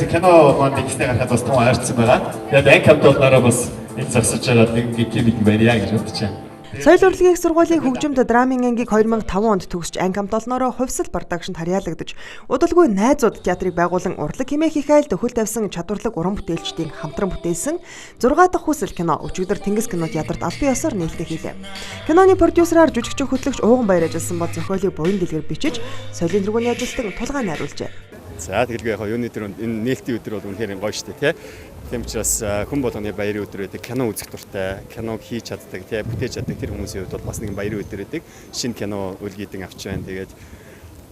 яг кино маань нэгснээ гарахад бас том ойрцсон байгаа. Тэгээд анги хамтуулнаараа бас энэ зогсож байгаа нэг гимик барья гэж бодож байна. Соёл урлагийн их сургуулийн хөгжимд драмын ангийг 2005 онд төгсч анги хамтолноороо хувьсэл продакшнд харьяалагдаж, удалгүй найзууд театрыг байгуулан урлаг хэмээх их айл төхөл тавьсан чадварлаг уран бүтээлчдийн хамтран бүтээсэн 6 дахь хүсэл кино өчигдөр Тэнгис кино театрт албан ёсоор нээлттэй хийлээ. Киноны продюсераар жүжигчин хөтлөгч Ууган Баяр ажилласан бол зохиолыг буян дэлгэр бичиж, соёлын тэргууны ажилтан тулгаан найруулжээ. За тэгэлгүй яг юуны тэр нээлтийн өдөр бол үнэхээр гоё шүү дээ, тий. Тийм учраас хүн болгоны баярын өдөр гэдэг кино үзэх дуртай, киног хийж чаддаг, тий, бүтээж чаддаг тэр хүмүүсийн хувьд бол бас нэг баярын өдөр гэдэг. Шинэ кино үлгийдэн авч байна. Тэгээд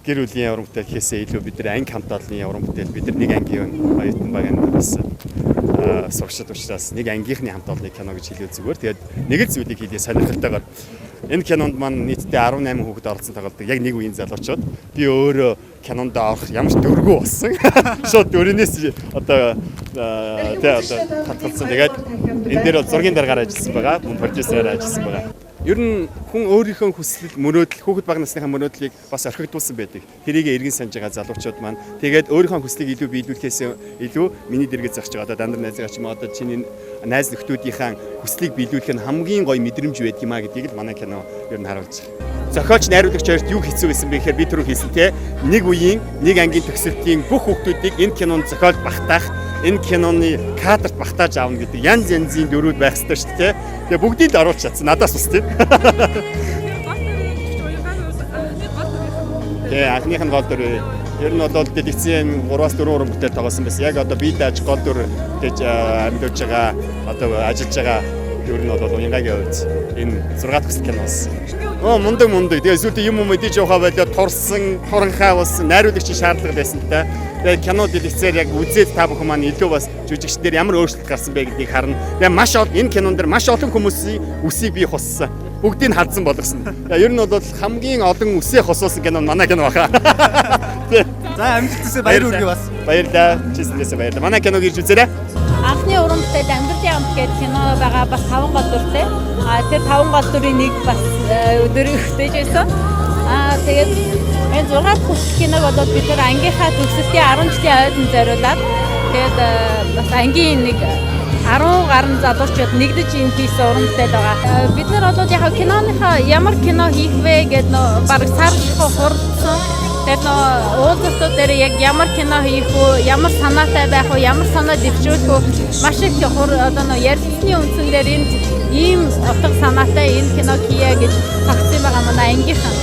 гэр бүлийн уран бүтээл гэхээсээ илүү бид нар анги хамтааллын уран бүтээл, бид нар нэг ангийн оюутан багийн бас сурагчид учраас нэг ангийнхны хамтааллын кино гэж хэлээ зүгээр. Тэгээд нэг л зүйлийг хийлээ сонирхолтойгоор. Энэ кинонд маань нийтдээ 18 хүүхэд оролцсон тоглодог. Яг нэг үеийн залуучууд. Би өөрөө кинонд орох ямар ч дөрвөө болсон. Шууд дөрөнөөс одоо татгалцсан. Тэгээд энэ дээр бол зургийн дараагаар ажилласан байгаа. Мөн продюсераар ажилласан байгаа. Ер нь хүн өөрийнхөө хүсэл мөрөөдөл хүүхэд бага насныхаа мөрөөдлийг бас орхигдуулсан байдаг. Тэрийг эргэн санаж байгаа залуучууд маань тэгээд өөрийнхөө хүслийг илүү биелүүлэхээс илүү миний дэргэд зогсож байгаа. Одоо дандар найзгаа ч юм одоо чиний найз нөхдүүдийнхээ хүслийг биелүүлэх нь хамгийн гоё мэдрэмж байдаг юм а гэдгийг л манай кино ер нь харуулж байгаа. Зохиолч найруулагч хоёрт юу хэцүү байсан бэ гэхээр би түрүү хэлсэн те нэг үеийн нэг ангийн төгсөлтийн бүх хүүхдүүдийг энэ кинонд зохиол багтаах энэ киноны кадрт багтааж аавна гэдэг янз янзын дөрүүд байх ёстой шүү дээ. Тэгээ бүгдийг л оруулж чадсан. Надаас ус тийм. Тэгээ анхных нь гол дүр ер нь бол дэлгэцийн 3-4 уран бүтээл тоглосон байсан. Яг одоо бие дааж гол дүр гэж амьдж байгаа одоо ажиллаж байгаа ер нь бол уянгагийн хувьд энэ 6 дахь киноос. Мундаг. Тэгээ эсвэл юм мэдээж явахаа байлаа турсан, хуранхаа болсон, найруулагчийн шаардлага байсан л да. Тэгээ кино дэлгэцээр яг үзээд та бүхэн маань илүү бас жүжигчдэр ямар өөрчлөлт гарсан бэ гэдгийг харна. Тэгээ маш олон энэ кинонд дэр маш олон хүмүүсийн үсийг бий хуссан. Бүгдийг нь хадсан болгосон. Ер нь бол хамгийн олон үсээ хосуулсан кино манай кино баха. За амжилттай баяр хүргэе бас. Баярлалаа. Чисэнээсээ баярлалаа. Манай киног ирж үзээрэй. Анхны уран бүтээл Амьдралын амт гэдэг кино байгаа бас 5 гол дүртэй. Тэр 5 гол дүрийн нэг бас өдөрөөр хөтөж байсан. Тэгээд энэ 6 дахь киног бол бид нар ангийнхаа төгсөлтийн 10 жилийн ойдон зориулаад тэгээд бас ангийн нэг 10 гаруй залуучууд нэгдэж энэ хийсэн уран бүтээл байгаа. Бид нар бол яг киноныхаа ямар кино хийх вэ гэдэг нөө баг саршихуу хурдсан. Тэгээд уулзалтууд дээр яг ямар кино хийх үү, ямар санаатай байх уу, ямар санаа дэвшүүлэх үү маш их одоо нөө ярилцсны үндсэн дээр энд ийм утга санаатай энэ кино хийя гэж тогтсон байгаа манай ангийнхан.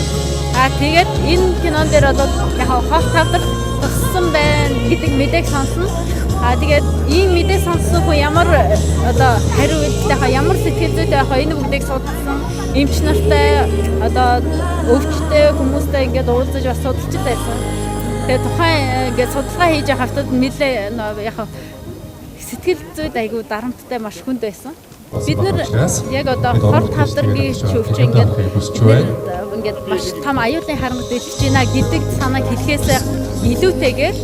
Тэгээд энэ кинон дээр бол яг хол тавдар туссан байна гэдэг мэдээг сонсно. Тэгээд ийм мэдээ сонссон хүн ямар одоо хариуцлагатай ямар сэтгэл зүйтэй байх энэ бүгдийг судалсан эмч нартай одоо өвчтэй хүмүүстэй ингээд уулзаж бас судалж байсан. Тэгээд тухайн ингээд судалгаа хийж явахдаа нэлээ яг сэтгэл зүйд айгүй дарамттай маш хүнд байсан. Бид нар яг одоо хор тавдаргийн чөвч ингээд маш том аюулын харанг дэлж байна гэдэг санааг хэлэхээс илүүтэйгээр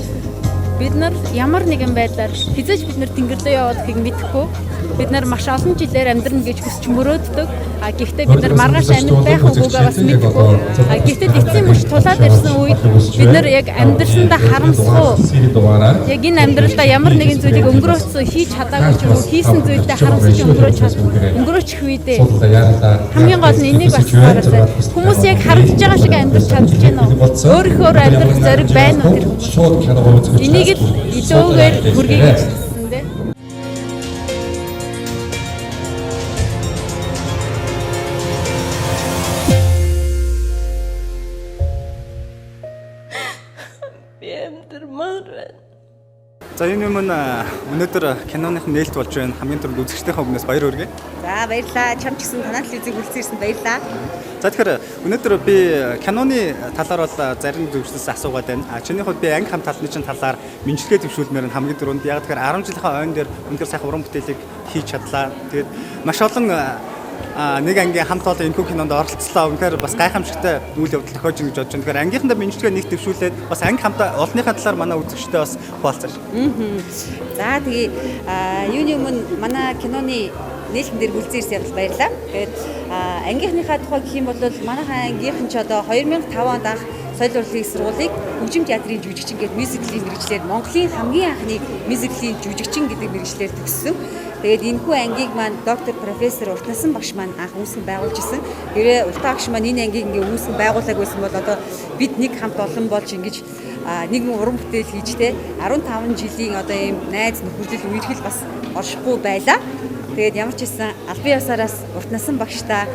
бид нар ямар нэгэн байдлаар хизээж бид нар тэнгэр дөө явах гэдгийг мэдэхгүй бид нар маш олон жилээр амьдрна гэж хүсч мөрөөддөг. Гэхдээ бид нар маргааш амьд байх үгүйгээ бас мэдэхгүй. Гэхдээ эцсийн мөч тулаад ирсэн үед бид нар яг амьдрсандаа харамсахгүй. Яг энэ амьдралдаа ямар нэгэн зүйлийг өнгөрөөсөн хийж чадаагүй ч юм уу хийсэн зүйлдээ харамсаж өнгөрөөчих үедээ хамгийн гол нь энийг бас хараад хүмүүс яг харагдаж байгаа шиг амьдрч чадж байна уу? Өөрийнхөө амьдрах зориг байна уу? Энийг л илүүгээр хүргэе гэж хэлсэн дээ. За энэ юм өнөөдөр киноных нээлт болж байна. Хамгийн түрүүнд үзэгчдийнхээ өмнөөс баяр хүргэе. За баярлалаа. Чам ч гэсэн танай телевизийг хүрэлцэн ирсэн баярлалаа. За тэгэхээр өнөөдөр би киноны талаар бол зарим зөвчлөөс асуугаад байна. Чиний хувьд би анги хамт талны чинь талаар мэдлэгээ төвшүүлмээр нь хамгийн түрүүнд яг тэгэхээр 10 жилийн ойн дээр өндөр сайхан уран бүтээлийг хийж чадлаа. Тэгээд маш олон нэг ангийн хамт олон энэ кинонд оролцлоо. Үнэхээр бас гайхамшигтай үйл явдал тохиож байна гэж бодож байна. Тэгэхээр ангийнхандаа мэдлэгээ нэг төвшүүлээд бас анги хамтаа олонныхаа талаар манай үзэгчтэй бас хуваалцаж. За тэгээ юуны өмнө манай киноны нээлтэн дээр хүрэлцэн ирсэн явдал баярлалаа. Тэгээд ангийнхныхаа тухай гэх юм бол манайхаа ангийнхан ч одоо 2005 онд анх соёл урлагийн сургуулийг хөгжим театрын жүжигчин гэдэг мюзиклийн мэргэжлэр Монголын хамгийн анхны мюзиклийн жүжигчин гэдэг мэргэжлэр төгссөн. Тэгээд энэхүү ангийг маань доктор профессор Уртнасан багш маань анх үүсгэн байгуулж исэн. Тэрээ Уртаа багш маань энэ ангийг ингээ үүсгэн байгуулаг байсан бол одоо бид нэг хамт олон болж ингэж нэгэн уран бүтээл хийжтэй 15 жилийн одоо ийм найз нөхөрлөл үерхэл бас оршихгүй байлаа. Тэгээд ямар ч хэлсэн албан ёсоороос Уртнасан багштай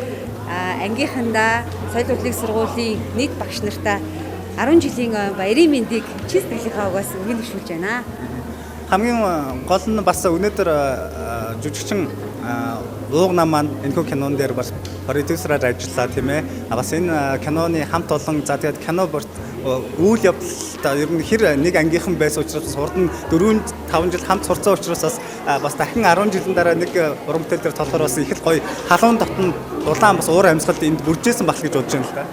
ангийнхандаа соёл урлагийн сургуулийн нийт багш нартаа 10 жилийн баярын мэндийг чистгэлийнхаа угаас өгөн төвшүүлж байна. Хамгийн гол нь бас өнөөдөр жүжигчин уугнаа маань энэхүү кинон дээр бас продюсераар ажиллаа тийм ээ. Бас энэ киноны хамт олон за тэгээд кино үйл явдал ер нь хэр нэг ангийнхан байсан учраас урд нь 4-5 жил хамт сурцсан учраас бас дахин 10 жилийн дараа нэг уран бүтээл дээр толгоор бас их л гоё халуун дотн дулаан бас уур амьсгалд энд бүржсэн бах гэж бодож байна л да.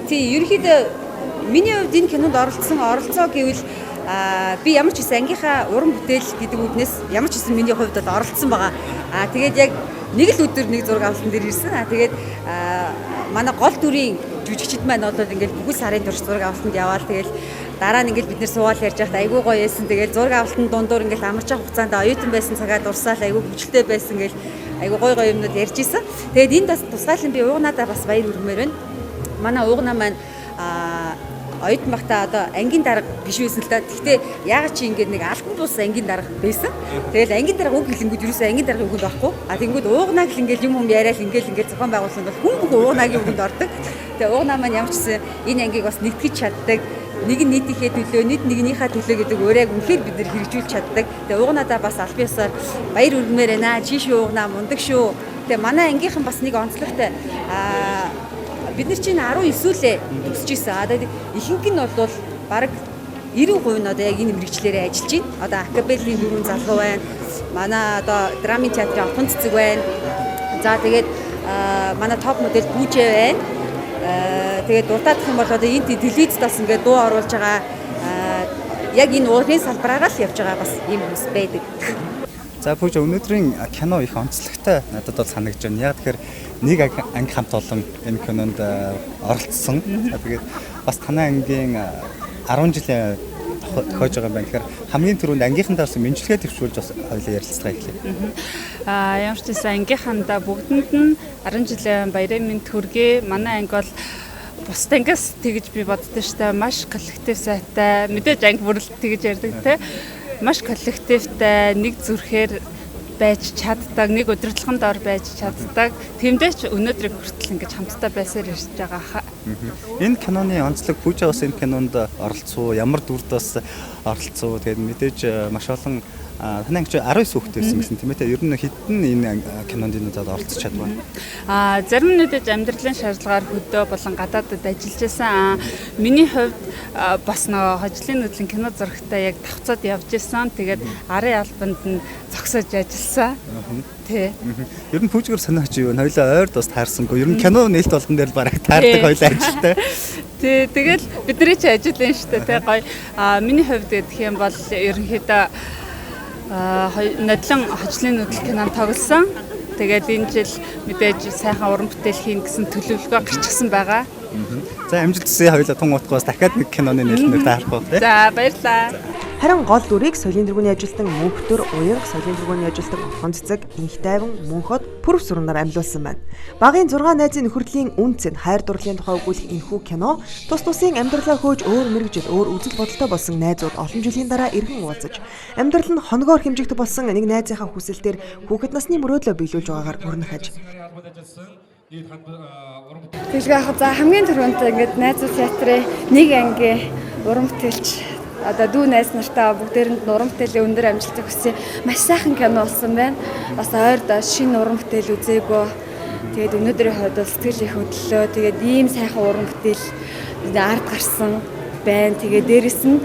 Тий, ерөнхийдөө миний хувьд энэ кинонд оролцоо гэвэл би ямар ч гэсэн ангийнхаа уран бүтээл гэдэг үгнээс ямар ч гэсэн миний хувьд бол оролцсон байгаа. Тэгээд яг нэг л өдөр нэг зураг авсан дээр ирсэн. Тэгээд манай гол дүрийн жүжигчид маань бол ингээл бүгд сарын турш зураг авалтанд яваал. Тэгэл дараа нь ингээл бид нэр суугаал ярьж байхад айгүй гоё байсан. Тэгэл зураг авалтанд дундуур ингээл амарч хугацаанд оюутан байсан цагаа дурсаал айгүй хөвчлөлтэй байсан гэл айгүй гоё юмнууд ярьж исэн. Тэгээд энд бас тусгаалan би уугнаадаа бас баяр хүрмээр байна. Манай уугнаа маань оюутан багтаа одоо ангийн дарга биш байсан л да. Гэхдээ яагаад чи ингээд нэг алтан бус ангийн дарга байсан. Тэгэл ангийн дарга үг хэлэнгүүд юусэн ангийн дарга үгэнд орохгүй. Тэгэнгүүт уугнаа гэл ингээд юм яриад ингээд зохион байгуулсан бол хүн бүх уугнагийн үгэнд ордог. Тэгээ уугнаа маань ямар ч гэсэн энэ ангийг бас нэгтгэж чаддаг. Нэг нь нийтийнхээ төлөө, нийт нэгнийхээ төлөө гэдэг өөрийг үнэхээр бид нар хэрэгжүүлж чаддаг. Тэгээ уугнаадаа бас аль биесээр баяр хүргэмээр байна. Чи шүү уугнаа мундаг шүү. Тэгээ манай ангийнхан бас нэг онцлогтой бид нар чинь 19 үлээ төгсөж ирсэн. Одоо ихэнх нь бол бараг 90% нь одоо яг энэ мэргэжлэрээ ажиллаж байна. Одоо акапеллийн дөрвөн залгуу байна. Манай одоо драмын театрын отон цэцэг байна. За тэгээд манай топ модель Бүжээ байна. Тэгээд дуртаадах юм бол одоо энэ телевизд бас ингээд дуу оруулж байгаа яг энэ уурын салбараараа л явж байгаа бас ийм хүмүүс байдаг. За Бүжээ өнөөдрийн кино их онцлогтой надад бол санагдж байна. Яг тэгэхээр нэг анги хамт олон энэ кинонд оролцсон. Тэгээд бас танай ангийн 10 жилийн тохиож байгаа юм байна. Тэгэхээр хамгийн түрүүнд ангийнхандаа бас мэдлэгээ төвшүүлж бас хоёулаа ярилцлага эхлэв. Ямар ч гэсэн ангийнхандаа бүгдэнд нь 10 жилийн баярын мэнд хүргэе. Манай анги бол бус ангиас тэгж би боддоо штэ маш коллектив сайтай. Мэдээж анги бүрэл тэгж ярьдаг те. Маш коллективтай, нэг зүрхээр байж чаддаг, нэг удирдлагын дор байж чаддаг. Тэмдээч өнөөдрийг хүртэл ингэж хамтдаа байсаар ирж байгаа хаа. Энэ киноны онцлог Бүжээ бас энэ кинонд оролцсон. Ямар дүрд бас оролцсон. Тэгээд мэдээж маш олон танай анги 19 хүүхэд байсан гэсэн тийм ээ. Ер нь хэдэн энэ кинонд оролцож чадваа. Зарим нь мэдээж амьдралын шаардлагаар хөдөө болон гадаадд ажиллаж байсан. Миний хувьд бас нөгөө хожлын нүдлийн кино зурагтаа яг давцаад явж исэн. Тэгээд арын албанд нь зогсож ажилласан. Тий. Ер нь Бүжгээр санаач юу? Хоёлаа ойрд бас таарсангүй. Ер нь кино нээлт болгон дээр бараг таардаг хоёлаа ажилтай. Тий. Тэгэл бидний ч ажиллана шүү дээ. Тий гоё. Миний хувьд гэх юм бол ерөнхийдөө нодлон хожлын нүдэл кинонд тоглосон. Тэгээд энэ жил мэдээж сайхан уран бүтээл хийн гэсэн төлөвлөгөө гарчихсан байгаа. За амжилт хүсье хоёлаа тун утгаас дахиад нэг киноны нээлтээр таарах уу тий. За баярлалаа. Харин гол дүрийг соёлын тэргүүний ажилтан Мөнхтөр, Уянга соёлын тэргүүний ажилтан Отхон цэцэг, Инх тайван, Мөнхөд пүрэв сурнаар амьлуулсан байна. Багийн 6 найзын нөхөрлийн үнц нь хайр дурлалын тухай өгүүлэх энэхүү кино тус тусын амьдралаа хөөж өөр мэрэгжил, өөр үзэл бодолтой болсон найзууд олон жилийн дараа иргэн уулзаж, амьдрал нь хоногоор хэмжигдэх болсон нэг найзынхаа хүсэлтээр хүүхэд насны мөрөөдлөө биелүүлж байгаагаар өрнөх аж. Тэгэлгүй яг за хамгийн түрүүнд ингээд найзууд театрын нэг анги уран бүтээлч одоо дүү найз нартай бүгдээрэнд уран бүтээлийн өндөр амжилтыг хүсье. Маш сайхан кино болсон байна. Бас ойрд шинэ уран бүтээл үзээгөө. Тэгээд өнөөдрийн хувьд бол сэтгэл их хөдлөлөө. Тэгээд ийм сайхан уран бүтээл ард гарсан байна. Тэгээд дээрэс нь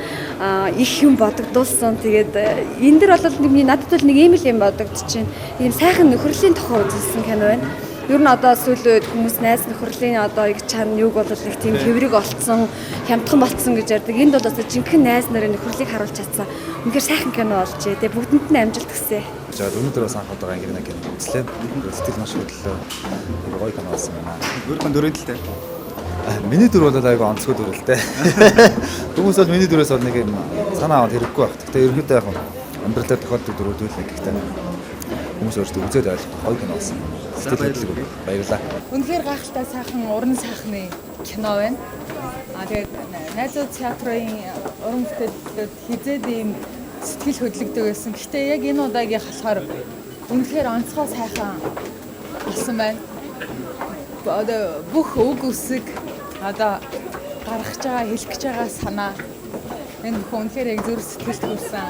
их юм бодогдуулсан. Тэгээд энэ дэр бол надад бол нэг ийм л юм бодогдож байна. Ийм сайхан нөхөрлийн тухай үзүүлсэн кино байна. Ер нь одоо сүүлийн үед хүмүүс найз нөхөрлийн одоо их чанар юуг бол нэг тийм хэврэг олцсон, хямдхан болцсон гэж ярьдаг. Энд бол одоо жинхэнэ найз нарын нөхөрлийг харуулж чадсан. Үнэхээр сайхан кино болж ээ. Тэгээ бүгдэнд нь амжилт хүсье. За өнөөдөр бас анх удаа ангирна кино үзлээ. Сэтгэл маш хөдлөлөө гоё кино болсон байна. Өөрөөр дөрөв дэлтэй. Миний дүр бол айгүй онцгой дүр л дээ. Хүмүүс бол миний дүрээс бол нэг юм санаа аваад хэрэггүй байх. Гэхдээ ерөнхийдөө яг амьдралаар тохиолддог дүрүүд үл нэг гэхдээ хүмүүс өөрсдөө үзээд ойлгох гоё кино болсон. Баярлалаа. Үнэхээр гайхалтай сайхан уран сайхны кино байна. Тэгээд найзууд театрын уран бүтээлүүд хизээд ийм сэтгэл хөдлөгдөг байсан. Гэхдээ яг энэ удаагийн болохоор үнэхээр онцгой сайхан болсон байна. Одоо бүх үг үсэг одоо гаргаж байгаа, хэлэх гэж байгаа санаа энэ бүхэн үнэхээр яг зүрх сэтгэлд хүрсэн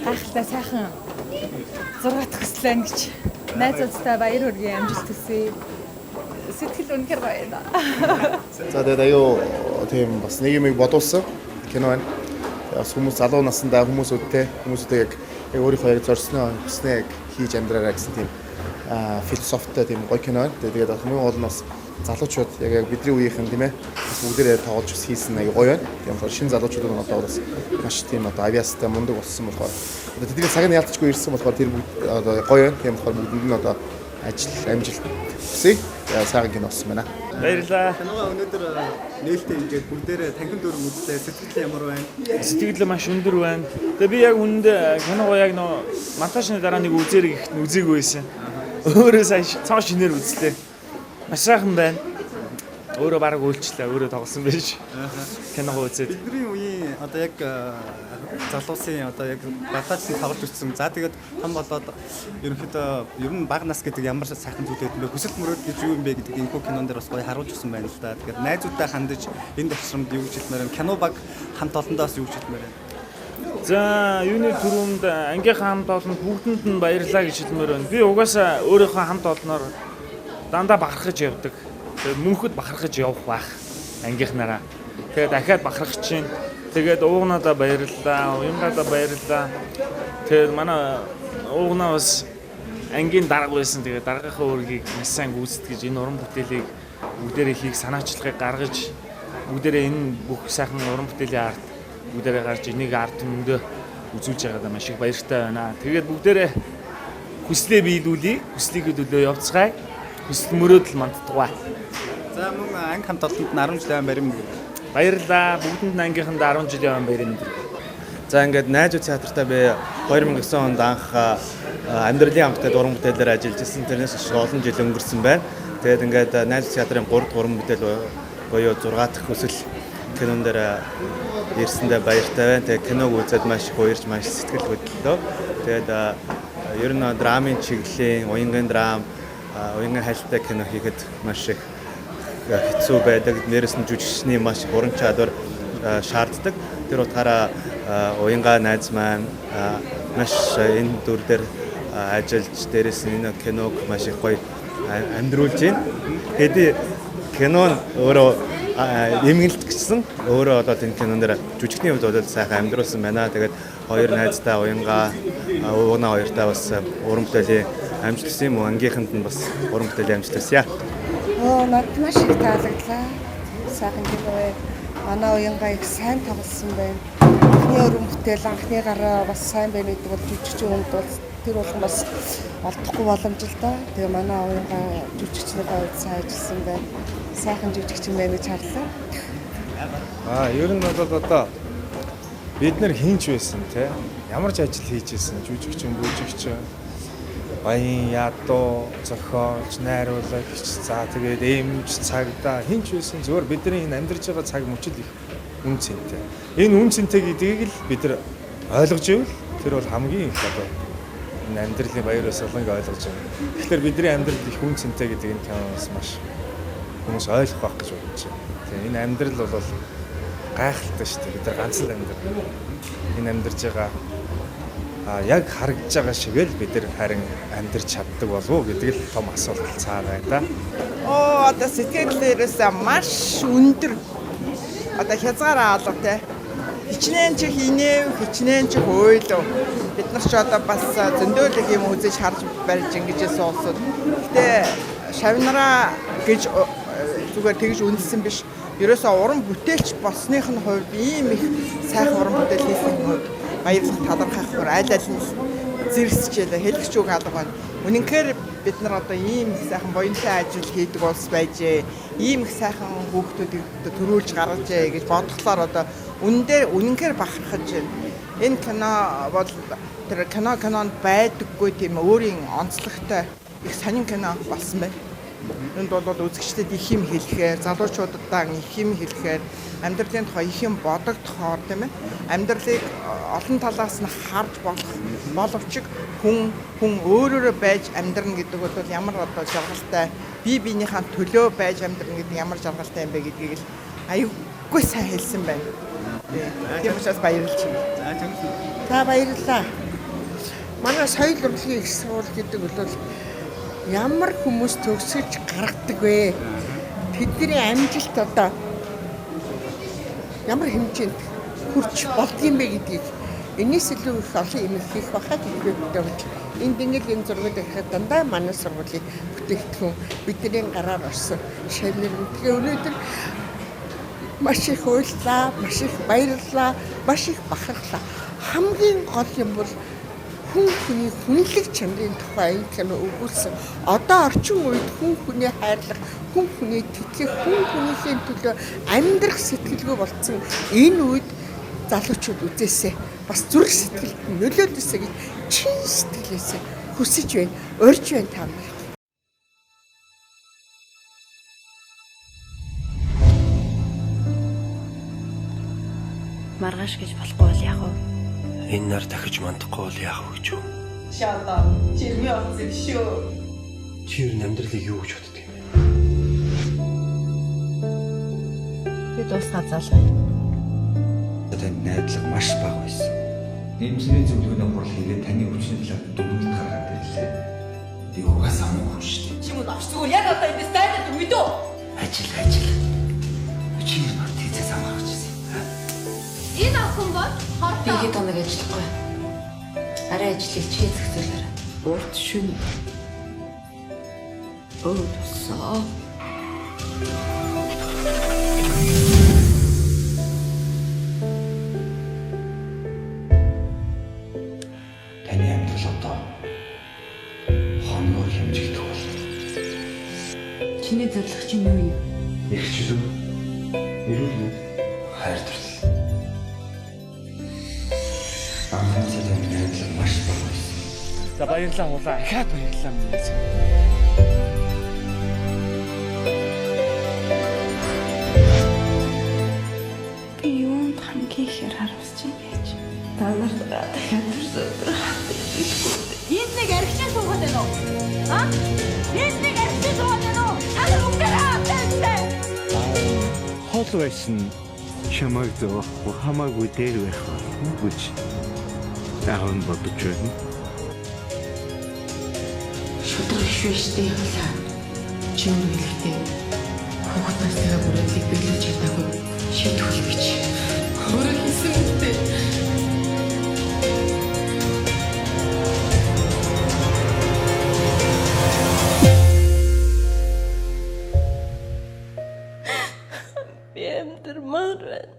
гайхалтай сайхан 6 төслөө гэж найзуудтай баяр хүргэе, амжилт хүсье. Сэтгэл үнэхээр баяна. За тэгээд аюу тийм бас нэг юм бодуулсан кино байна. Бас хүмүүс залуу насндаа хүмүүсүүдтэй яг өөрийнхөө яг зорьсноо хүснээ яг хийж амьдраарай гэсэн тийм философитой тийм гоё кино байна. Тэгээд хамгийн гол нь бас залуучууд яг бидний үеийнхэн тийм ээ бас бүгдээрээ тоглож хийсэн аюу гоё байна. Тийм болохоор шинэ залуучууд нь одоо бас маш тийм одоо авиастай мундаг болсон болохоор одоо тэдний цаг нь ялцчгүй ирсэн болохоор тэр бүгд одоо гоё байна. Тийм болохоор бүгдэнд нь одоо ажил амжилт хүсье. Сайхан кино болсон байна. Баярлалаа. Киногоо өнөөдөр нээлттэй ингээд бүгдээрээ танхим дүр үзлээ. Сэтгэл ямар байна? Сэтгэл маш өндөр байна. Тэгээ би яг үүнд киногоо яг нөө монтажны дараа нэг үзээрэй гэхэд үзээгүй байсан. Өөрөө сайн цоо шинээр үзлээ. Маш сайхан байна. Өөрөө бараг үйлчлээ. Өөрөө тоглосон байж. Киногоо үзээд. Бидний үеийн одоо яг залуусын одоо яг баталсан тоглож үзсэн. За тэгээд том болоод ерөнхийдөө ер нь бага нас гэдэг ямар сайхан зүйлүүд юм бэ? Хүсэл мөрөөд гэж юу юм бэ гэдэг энэ кинон дээр бас гоё харуулж өгсөн байна л да. Тэгэхээр найзуудтай хандаж энэ төвшрөмд юу гэж хэлмээр юм? Кино баг хамт олондоос юу гэж хэлмээр юм? За, юуны түрүүнд ангийнхаа хамт олонд бүгдэнд нь баярлалаа гэж хэлмээр байна. Би угаасаа өөрийнхөө хамт олноор дандаа бахархаж явдаг. Тэгээд мөнхөд бахархаж явах байх ангийнхнараа. Тэгээд дахиад бахархаж чинь. Тэгээд уугнадаа баярлалаа, уянgadаа баярлалаа. Тэгээд манай уугнаа бас ангийн дарга байсан. Тэгээд даргийнхаа үүргийг маш сайн гүйцэтгэж энэ уран бүтээлийг бүгдээрээ хийх санаачлагыг гаргаж бүгдээрээ энэ бүх сайхан уран бүтээлийн арт бүгдээрээ гарч энийг арт түмэндээ үзүүлж байгаадаа маш их баяртай байна. Тэгээд бүгдээрээ хүслээ биелүүлье, хүслийг хөдөлөө явцгаая. Хүсэл мөрөөдөл мандтугай. За мөн анги хамт олонд нь 10 жилийн барим баярлалаа. Бүгдэнд нь ангийнханд 10 жилийн баяр мэдрэг. За ингээд найзууд театртаа би 2009 онд анх амьдралын хамтад уран бүтээлээр ажиллаж ирсэн. Тэрнээс олон жил өнгөрсөн байна. Тэгээд ингээд найзууд театрын 3 дахь уран бүтээл буюу 6 дахь хүсэл кинон дээр ирсэндээ баяртай байна. Тэгээд киног үзээд маш их уярж маш сэтгэл хөдлөлөө. Тэгээд ер нь драмын чиглэлийн уянгийн драм, уянгийн хайлттай кино хийхэд маш их хэцүү байдаг. Нэрээс нь жүжигчний маш их уран чадвар шаарддаг. Тэр утгаараа уянгаа найз маань маш энэ дүр дээр ажиллаж дээрээс энэ киног маш их гоё амьдруулж байна. Хэдий кино нь өөрөө эмгэнэлт гэсэн өөрөө болоод энэ кинон дээр жүжигчний хувьд бол сайхан амьдруулсан байна. Тэгээд хоёр найзтай уянгаа уугнаа хоёртай бас уран бүтээлийн амжилт хүсье юм уу? Ангийнханд нь бас уран бүтээлийн амжилт хүсье. Надад маш их таалагдлаа. Сайхан кино бай. Манай уянгаа их сайн тоглосон байна. Анхны уран бүтээл анхны гараа бас сайн байна гэдэг бол жүжигчийн хүнд бол тэр болгон бас олдохгүй боломж л да. Тэгээ манай уянгаа жүжигчнийхээ хувьд сайн ажилласан байна. Сайхан жүжигчин байна гэж харлаа. Ер нь бол одоо бид нар хинч байсан те. Ямар ч ажил хийж байсан жүжигчин, бүжигчин, баян ядуу, зохиолч, найруулагч, за тэгээд эмч, цагдаа хинч байсан зөвөр бидний энэ амьдарч байгаа цаг мөчид их үн цэнтэй. Энэ үн цэнтэй гэдгийг л бид нар ойлгож ивэл тэр бол хамгийн их одоо энэ амьдралын баяр ёслолыг ойлгож байна. Тэгэхээр бидний амьдрал их үн цэнтэй гэдэг энэ киноос маш хүмүүс ойлгох байх гэж бодож байна. Тэгээ энэ амьдрал бол гайхалтай шүү дээ. Бид нар ганц л амьдрал. Энэ амьдарч байгаа яг харагдж байгаа шиг л бид нар харин амьдарч чаддаг болов уу гэдэг л том асуулт цаа байна да. Одоо сэтгэлээрээс маш өндөр. Одоо хязгаараа алга те. Хичнээн чи хийнэв, хичнээн чи хөөйлөө. Бид нар ч одоо бас зөндөөлөг юм үзэж харж барьж ингэж суулсууд. Гэтэ шавнараа гэж зүгээр тэгж үнэлсэн биш. Ерөөсөө уран бүтээлч болсных нь хувьд ийм их сайхан уран бүтээл хийсэн хувьд баярлах талархах бүр аль аль нь зэрэгсчээ хэлэгч үг алга байна. Үнэнхээр бид нар одоо ийм их сайхан буянтай ажил хийдэг улс байжээ. Ийм их сайхан хүүхдүүдийг төрүүлж гаргажээ гэж бодглохлоор одоо үнэнхээр бахархаж байна. Энэ кино бол тэр кинонд байдаггүй тийм өөрийн онцлогтой их сонин кино болсон байна. Энд бол үзэгчдэд их юм хэлэхээр, залуучуудаа их юм хэлэхээр, амьдралын тухай их юм бодогдохоор тийм ээ. Амьдралыг олон талаас нь харж боловч хүн өөрөөрөө байж амьдрна гэдэг бол ямар одоо жаргалтай, бие биенийхээ төлөө байж амьдрна гэдэг ямар жаргалтай юм бэ гэдгийг л аюулгүй сайн хэлсэн байна. Тийм учраас баярлж байна. За баярлалаа. Манай соёл урлагийн их сургууль гэдэг бол ямар хүмүүс төгсөж гаргадаг вэ? Тэдний амжилт одоо ямар хэмжээнд хүрч болдгийм бэ гэдгийг энэс илүү их олон юм хийх байхад хэлбэртэй болж энд ингээд энэ зургууд ирэхэд дандаа манай сургуулийн бүтээгдэхүүн бидний гараар орсон шавнар. Тэгээ өнөөдөр маш их уйллаа, маш их баярлалаа, маш их бахархлаа. Хамгийн гол юм бол хүний хүнлэг чанарын тухай энэ кино өгүүлсэн. Одоо орчин үед хүний хайрлах, хүний тэтгэх, хүнийхээ төлөө амьдрах сэтгэлгүй болцсон энэ үед залуучууд үзээсэй. Бас зүрх сэтгэлд нөлөөдөөсэй гэж чин сэтгэлээсээ хүсэж байна, урьж байна та нар. Маргааш гэж болохгүй бол яах вэ? Энэ нар дахиж мандахгүй бол яах вэ гэж юу? Шаалаа, чирмээ оцсон шүү. Чи юу амьдралыг юу гэж боддог юм бэ? Би дуусгаад залгая. Таны найдлага маш бага байсан. Нэмсний зөвлөгөөний хурал хийгээд таны өвчнөд талаар дүгнэлт гаргаад ирлээ. Би угаасаа муу шүү дээ. Чи мөн авч зүгээр яг одоо энэ стайдад мэдөө. Ажил. Чи нар тийцээс хамаарч ирсэн. Энэ охин бол Би хэд хоног ажиллахгүй. Арай ажлыг чи зохицуулаарай. Урд шүн. Өдсөө. Таны амьдрал одоо хоногор хэмжигдэх бол. Чиний зорилго чинь юу юм? Эрхчлөө. Эрүүл мэнд, хайр дурлал. Амтны найдлага маш бага байсан. За баярлалаа хулаа. Ахаад баярлалаа минь. Би юунд хамгийн ихээр харамсаж байна гэж. Та нар дахиад өдөр хатчихгүй. энд нэг архичаа суугаад байна уу? А? Энд нэг архичаа суугаад байна уу? Аль үгээрээ автай. Хол байсан чамайг зовохгүй хамаагүй дээр байх болно гэж таавн бодож байна. Шудраг швэштэй явлаа. Чи юу хэлэхдээ хүүхэд насныхаа бүрэлдэхийг биелүүлж чадаагүй шийдвэл гэж. Өөрөө хийсэн үстэй. Би амтэр маар байна.